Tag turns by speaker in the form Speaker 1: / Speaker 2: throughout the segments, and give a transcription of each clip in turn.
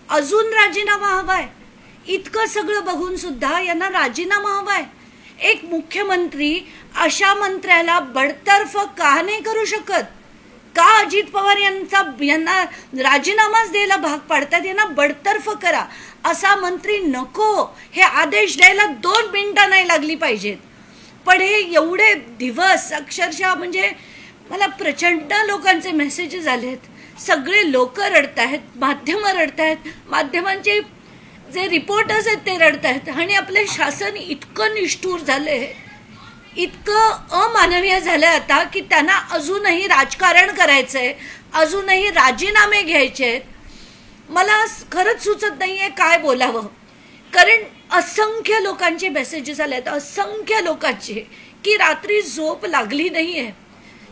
Speaker 1: अजून राजीनामा हवाय? इतकं सगळं बघून सुद्धा यांना राजीनामा हवाय? एक मुख्यमंत्री अशा मंत्र्याला बडतर्फ का नाही करू शकत? का अजित पवार यांना राजीनामाच द्यायला भाग पाडतात? यांना बडतर्फ करा, असा मंत्री नको, हे आदेश द्यायला 2 मिनिटं नाही लागली पाहिजेत. पण हे एवढे दिवस अक्षरशः म्हणजे मला प्रचंड लोकांचे मेसेजेस आलेत. सगळे लोक रडतायत, माध्यमं रडतायत, माध्यमांचे जे रिपोर्टर्स आहेत ते रडतायत. आणि आपले शासन इतकं निष्ठुर झालंय, इतकं अमानवीय झालंय आता की त्यांना अजूनही राजकारण करायचंय, अजूनही राजीनामे घ्यायचे. मला खरंच सुचत नाहीये काय बोलावं. कारण असंख्य लोकांचे मेसेजेस आले आहेत, असंख्य लोकांचे, की रात्री झोप लागली नाहीये.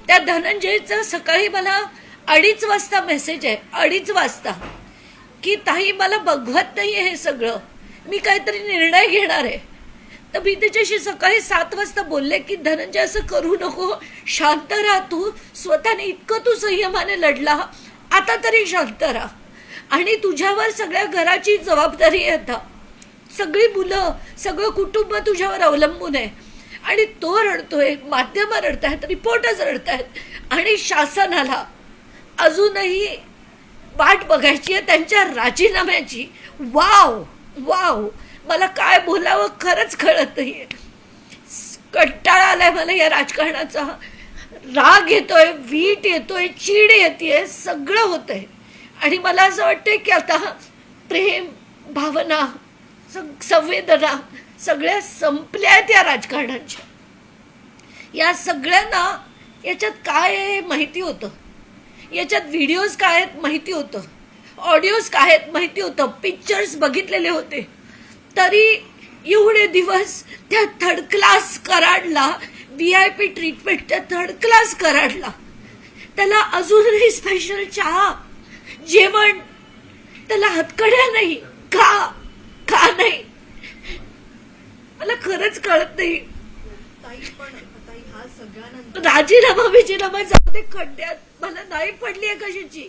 Speaker 1: त्या धनंजयचं सकाळी मला 2:30 वाजता मेसेज आहे, 2:30 वाजता, की ताई मला बघवत नाहीये हे सगळं, मी काहीतरी निर्णय घेणार आहे. तर मी त्याच्याशी सकाळी 7 वाजता बोलले की धनंजय असं करू नको, शांत राहा, तू स्वतःने इतकं तू संयमाने लढला, आता तरी शांत राहा. आणि तुझ्यावर सगळ्या घराची जबाबदारी आहे आता, सगळी मुलं, सगळं कुटुंब तुझ्यावर अवलंबून आहे. आणि तो रडतोय, माध्यमं रडतायत, रिपोर्टर्स रडतायत, आणि शासनाला अजूनही वाट बघायची आहे त्यांच्या राजीनाम्याची. वाव वाव, मला काय बोलावं खरंच कळत नाहीये. कंटाळा आलाय मला या राजकारणाचा. राग येतोय, वीट येतोय, चीड येतेय, सगळं होतंय. आणि मला असं वाटतंय की आता प्रेम, भावना, संवेदना सगळ्या संपल्या आहेत या राजकारणाच्या. या सगळ्यांना याच्यात काय आहे माहिती होतं, याच्यात व्हिडिओज काय आहेत माहिती होतं, ऑडिओज काय आहेत माहिती होतं, पिक्चर्स बघितलेले होते. तरी एवढे दिवस त्या थर्ड क्लास कराडला, VIP ट्रीटमेंट त्या थर्ड क्लास कराडला, त्याला अजूनही स्पेशल चहा, जेवण, त्याला हातकड्या नाही. का नाही मला खरंच कळत नाही. राजीनामा विजीनामा जाऊ दे खड्ड्यात, मला नाही पडली आहे कशाची.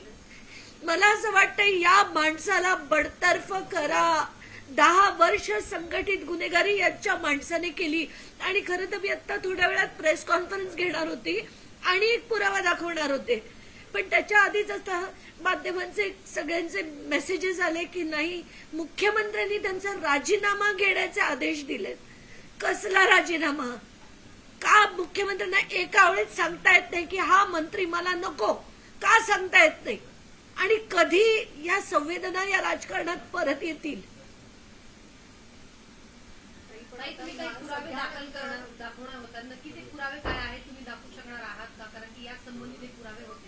Speaker 1: मला असं वाटतंय या माणसाला बडतर्फ करा. 10 वर्ष संघटित गुन्हेगारी याच्या माणसाने केली. आणि खरं तर मी आता थोड्या वेळात प्रेस कॉन्फरन्स घेणार होती आणि एक पुरावा दाखवणार होते, पण त्याच्या आधीच आता माध्यमांचे सगळ्यांचे मेसेजेस आले की नाही, मुख्यमंत्र्यांनी त्यांचा राजीनामा घेण्याचे आदेश दिलेत. कसला राजीनामा? का मुख्यमंत्र्यांना एका वेळेस सांगता येत नाही की हा मंत्री मला नको? का सांगता येत नाही? आणि कधी या संवेदना या राजकारणात परत येतील?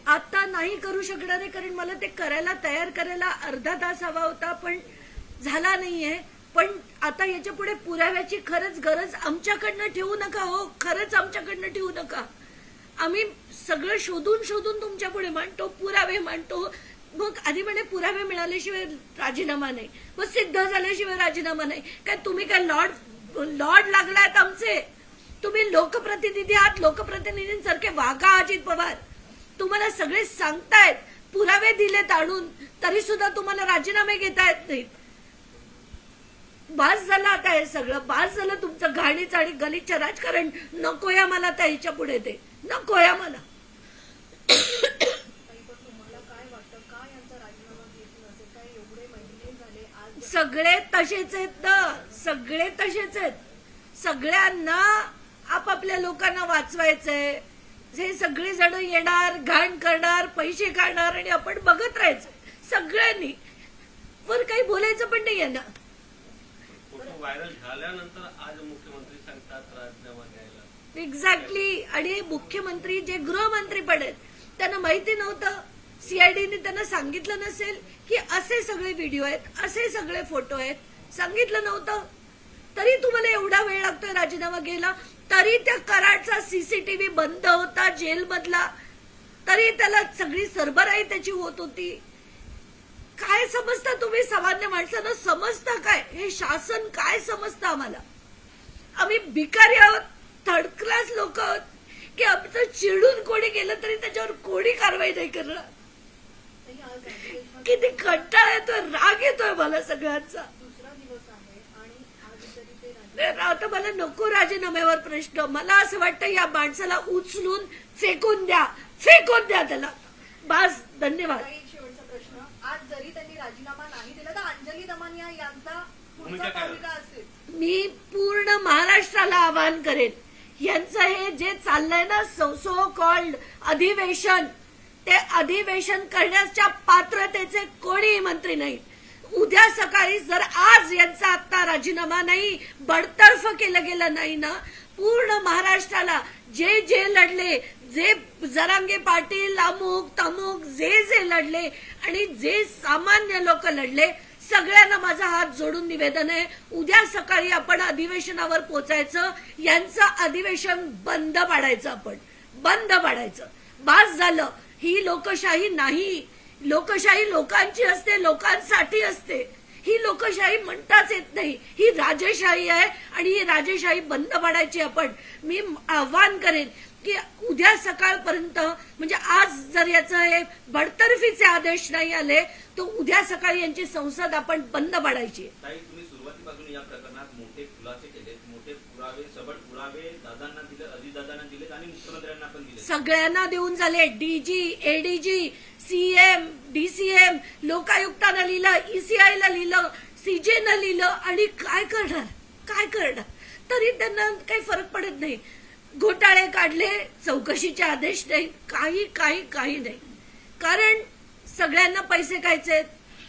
Speaker 1: आता नाही करू शकणार आहे, कारण मला ते करायला तयार करायला अर्धा तास हवा होता, पण झाला नाहीये. पण आता याच्या पुढे पुराव्याची खरंच गरज आमच्याकडनं ठेवू नका हो, खरंच आमच्याकडनं ठेवू नका. आम्ही सगळं शोधून शोधून तुमच्या पुढे मांडतो, पुरावे मांडतो. मग आधी म्हणे पुरावे मिळाल्याशिवाय राजीनामा नाही, मग सिद्ध झाल्याशिवाय राजीनामा नाही. काय तुम्ही काय लॉर्ड लागलात आमचे? तुम्ही लोकप्रतिनिधी आहात, लोकप्रतिनिधींसारखे वागा अजित पवार. तुम्हाला सगळे सांगतायत, पुरावे दिलेत आणून, तरी सुद्धा तुम्हाला राजीनामे घेता येत नाहीत. बास झालं आता हे सगळं, बास झालं तुमचं घाणीच आणि गलिच्छ राजकारण. नकोया मला त्याच्या पुढे, ते नकोया मला. सगळे तसेच आहेत ना, सगळे तसेच आहेत. सगळ्यांना आपापल्या लोकांना वाचवायचंय. हे सगळे जण येणार, घाण करणार, पैसे काढणार, आणि आपण बघत राहायचं. सगळ्यांनी वर काही बोलायचं पण नाही आहे ना.
Speaker 2: व्हायरल झाल्यानंतर आज मुख्यमंत्री सांगतात राजीनामा घ्यायला.
Speaker 1: एक्झॅक्टली. आणि मुख्यमंत्री जे गृहमंत्री पण आहेत त्यांना माहिती नव्हतं, CIDने त्यांना सांगितलं नसेल की असे सगळे व्हिडिओ आहेत, असे सगळे फोटो आहेत, सांगितलं नव्हतं. तरी तुम्हाला एवढा वेळ लागतोय राजीनामा घ्यायला. तरी त्या कराडचा CCTV बंद होता जेलमधला, तरी त्याला सगळी सरबराई त्याची होत होती. काय समजता तुम्ही? सामान्य माणसानं समजता काय? हे शासन काय समजतं आम्हाला? आम्ही भिकारी आहोत, थर्ड क्लास लोक आहोत, की आमचं चिडून कोणी गेलं तरी त्याच्यावर कोणी कारवाई नाही करणार. किती कंटाळा येतोय, राग येतोय मला सगळ्यांचा.
Speaker 3: दुसरा दिवस आहे आणि आज जरी ते
Speaker 1: आता मला नको राजीनाम्यावर प्रश्न. मला असं वाटतं या माणसाला उचलून फेकून द्या त्याला. बस, धन्यवाद.
Speaker 3: एक शेवटचा प्रश्न, आज जरी त्यांनी राजीनामा नाही दिला तर अंजली दमानिया यांचा
Speaker 2: भूमिका
Speaker 3: पुढचा
Speaker 2: काय
Speaker 3: भूमिका असेल?
Speaker 1: मी पूर्ण महाराष्ट्राला आवाहन करेन, यांचं हे जे चाललंय ना सो कॉल्ड अधिवेशन, ते अधिवेशन करण्याच्या पात्रतेचे कोणीही मंत्री नाहीत. उद्या सकाळी जर आज यांचा आता राजीनामा नाही, बडतर्फ केलं गेलं नाही ना, पूर्ण महाराष्ट्राला जे लढले, जे जरांगे पाटील अमुक तमुक जे लढले आणि जे सामान्य लोक लढले, सगळ्यांना माझा हात जोडून निवेदन आहे, उद्या सकाळी आपण अधिवेशनावर पोचायचं. यांचं अधिवेशन बंद पाडायचं, आपण बंद पाडायचं. बास झालं. ही लोकशाही नाही. लोकशाही लोकांची असते, लोकांसाठी असते. ही लोकशाही म्हणताच येत नाही. ही राजेशाही आहे आणि ही राजेशाही बंद पाडायची आपण. मी आव्हान करेन की उद्या सकाळपर्यंत, म्हणजे आज जर याचं हे बडतर्फीचे आदेश नाही आले तर उद्या सकाळी यांची संसद आपण बंद पाडायची.
Speaker 4: ताई, तुम्ही सुरुवातीपासून या प्रकरणात मोठे खुलासे केले, मोठे पुरावे, सबळ पुरावे दादांना दिले, अजितदादांना दिले आणि मुख्यमंत्र्यांना पण दिले.
Speaker 1: सगळ्यांना देऊन झाले. डीजी, एडीजी, सीएम, डीसीएम, लोकायुक्तानं लिहिलं, ईसीआयला लिहिलं, सीजेनं लिहिलं आणि काय करणार? तरी त्यांना काही फरक पडत नाही. घोटाळे काढले, चौकशीचे आदेश नाही, काही नाही. कारण सगळ्यांना पैसे खायचे.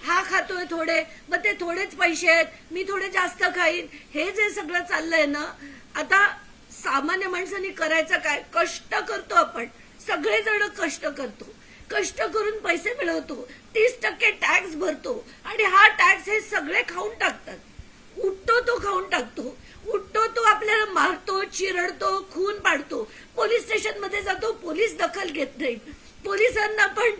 Speaker 1: हा खातोय थोडे, मग ते थोडेच पैसे आहेत, मी थोडे जास्त खाईन. हे जे सगळं चाललंय ना, आता सामान्य माणसांनी करायचं काय? कष्ट करतो आपण, सगळेजण कष्ट करतो, कष्ट करून पैसे मिळवतो, 30% टॅक्स भरतो आणि हा टॅक्स हे सगळे खाऊन टाकतात. उठतो तो खाऊन टाकतो, उठतो तो आपल्याला मारतो, चिरडतो, खून पाडतो. पोलीस स्टेशन मध्ये जातो, पोलीस दखल घेत नाहीत. पोलिसांना पण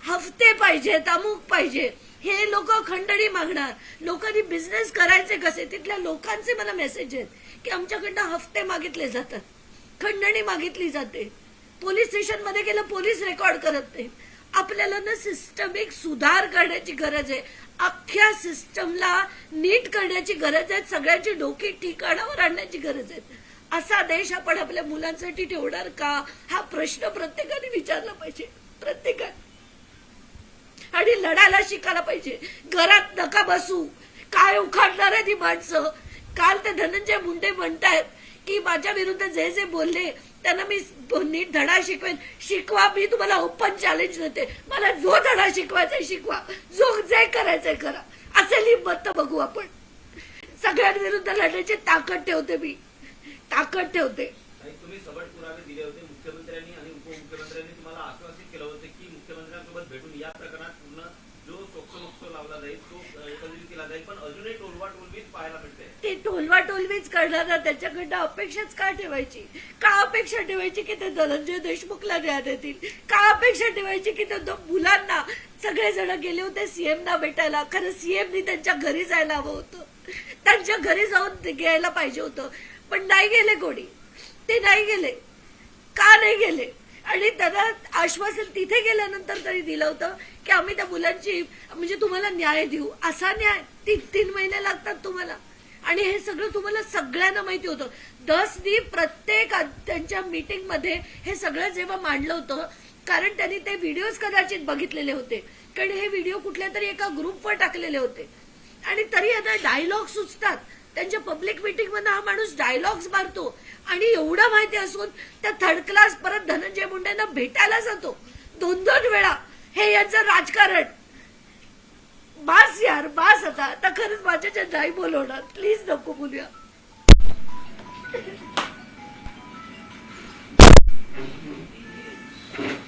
Speaker 1: हफ्ते पाहिजेत, अमुक पाहिजे. हे लोक खंडणी मागणार. लोकांनी बिझनेस करायचे कसे? तिथल्या लोकांचे मला मेसेज आहेत की आमच्याकडनं हफ्ते मागितले जातात, खंडणी मागितली जाते. पोलीस स्टेशन मध्ये गेलं, पोलीस रेकॉर्ड करत नाही. आपल्याला ना सिस्टमिक सुधार करण्याची गरज आहे. अख्ख्या सिस्टमला नीट करण्याची गरज आहे. सगळ्यांची डोकी ठिकाणावर आणण्याची गरज आहे. असा देश आपण आपल्या मुलांसाठी ठेवणार का? हा प्रश्न प्रत्येकाने विचारला पाहिजे, प्रत्येकाने. आणि लढायला शिकायला पाहिजे. घरात नका बसू. काय उखाडणार आहे ती माणसं? काल ते धनंजय मुंडे म्हणतायत की माझ्या विरुद्ध जे बोलले त्यांना मी नीट धडा शिकवेन. शिकवा, मी तुम्हाला ओपन चॅलेंज देते. मला जो धडा शिकवायचा शिकवा, जो जे करायचंय करा. असेल हिंमत बघू आपण. सगळ्यांविरुद्ध लढण्याची ताकद ठेवते, मी ताकद ठेवते.
Speaker 4: ताई, तुम्ही सबळ पुरावे दिले होते. मुख्यमंत्र्यांनी आणि उपमुख्यमंत्र्यांनी तुम्हाला आश्वासित केलं होतं की मुख्यमंत्र्यांसोबत भेटून या प्रकरणात पूर्ण जो सोक्सो लावला जाईल तो एकत्रित केला जाईल, पण अजूनही टोलवाटोलवीच पाहायला मिळते.
Speaker 1: ते टोलवाटोलवीच करणार ना, त्याच्याकडनं अपेक्षाच का ठेवायची? का अपेक्षा ठेवायची की ते धनंजय देशमुखला न्याय देतील? का अपेक्षा ठेवायची की त्या मुलांना, सगळेजण गेले होते सीएमना भेटायला. खरं सीएमनी त्यांच्या घरी जायला हवं होतं, त्यांच्या घरी जाऊन घ्यायला पाहिजे होतं, पण नाही गेले कोणी. ते नाही गेले. का नाही गेले? आणि त्यांना आश्वासन तिथे गेल्यानंतर तरी दिलं होतं की आम्ही त्या मुलांची, म्हणजे तुम्हाला न्याय देऊ. असा न्याय 3 महिने लागतात तुम्हाला. आणि हे सगळं तुम्हाला सगळ्यांना माहिती होतं. दसनी प्रत्येक त्यांच्या मीटिंग मध्ये हे सगळं जेव्हा मांडलं होतं, कारण त्यांनी ते व्हिडिओज कदाचित बघितलेले होते, कारण हे व्हिडिओ कुठल्या तरी एका ग्रुपवर टाकलेले होते. आणि तरी आता डायलॉग सुचतात. त्यांच्या पब्लिक मीटिंग मध्ये हा माणूस डायलॉग्स मारतो. आणि एवढं माहिती असून त्या थर्ड क्लास परत धनंजय मुंडेंना भेटायला जातो 2-2 वेळा. हे यांचं राजकारण. बास यार, बास. आता खरंच माझ्याच्या नाही बोलवणार. प्लीज नको बोलूया.